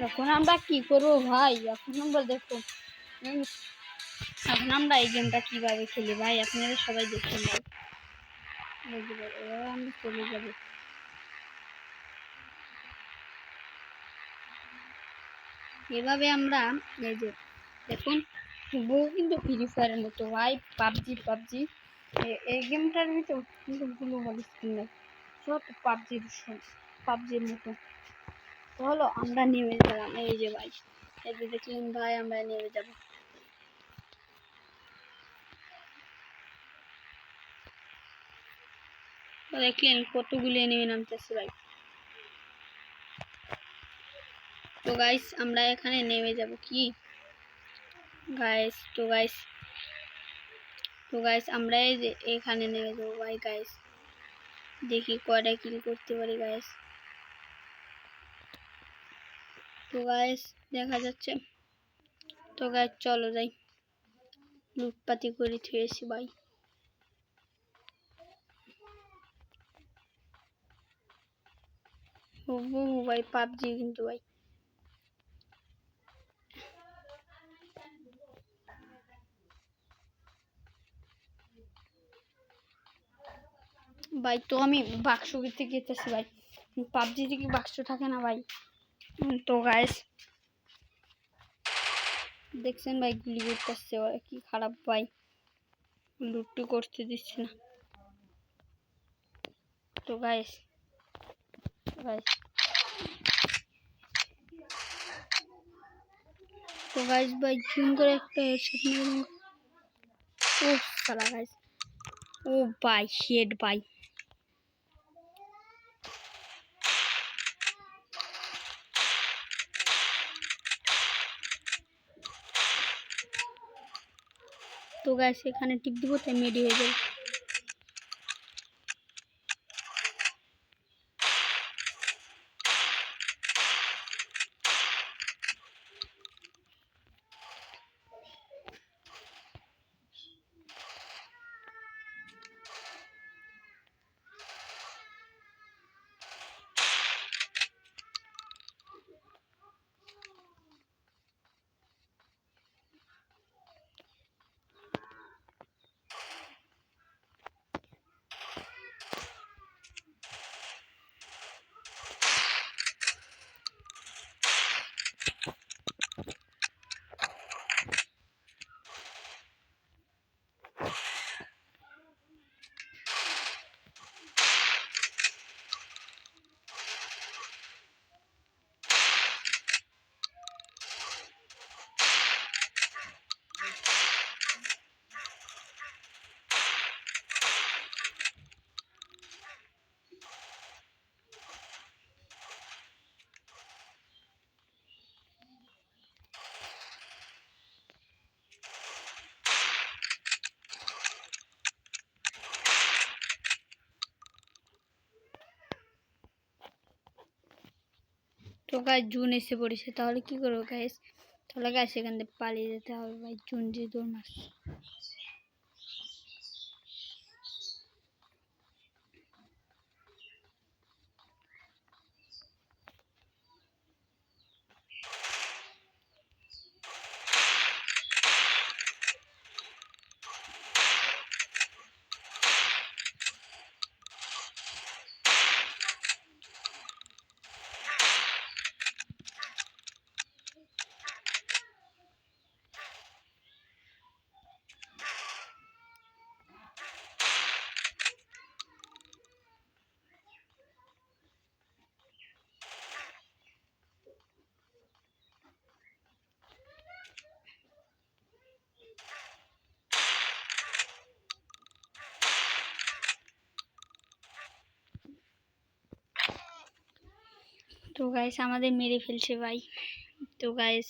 এখন আমরা কি করবো ভাই? এখন আমরা দেখো, এখন আমরা এই গেমটা কিভাবে খেলি ভাই, আপনারা সবাই দেখছেন ভাই। এবার আমরা চলে যাবো। এভাবে আমরা এই যে দেখুন, বহু কিন্তু ফ্রি ফায়ারের মতো ভাই, পাবজি এই গেমটার ভিতর কিন্তু গ্লোবাল স্কিন নেই, সব পাবজির মতো। তো হলো আমরা নেমে গেলাম, এই যে ভাই, এই যে দেখলেন ভাই, আমরা নেমে যাব। দেখলেন কতগুলি নেমে নামতেছে ভাই। তো গাইস আমরা এখানে নেমে যাব কি গাইস, তো গাইস আমরা এই যে এখানে নেমে যাবো ভাই। গাইস দেখি কয়টা কিল করতে পারি গাইস। তো গাইস দেখা যাচ্ছে। তো গাইস চলো যাই, লুটপাতি করে থুয়েছি ভাই। ও ভাই পাবজি কিন্তু ভাই, ভাই তো আমি বাক্স কিনতে গেতেছি ভাই, পাবজিতে কি বাক্স থাকে না ভাই? তো গাইস দেখছেন ভাই, গুলি করতেছে, কি খারাপ ভাই, লুট্টু করতে দিচ্ছে না। তো গাইস তো গাইস ভাই জুম করে একটা হেডশট নিয়ে, ও সালা গাইস, ও ভাই হেড ভাই। তো গাইস এখানে টিপ দিব, তাই মেডি হয়ে যাবে। তো গাইস জুন এসে পড়েছে, তাহলে কি করবো গাইস? তাহলে গাইস এখান থেকে পালিয়ে যেতে হবে ভাই, জুন যে দৌড় মারছে। তো গাইস আমাদের মেরে ফেলছে ভাই। তো গাইস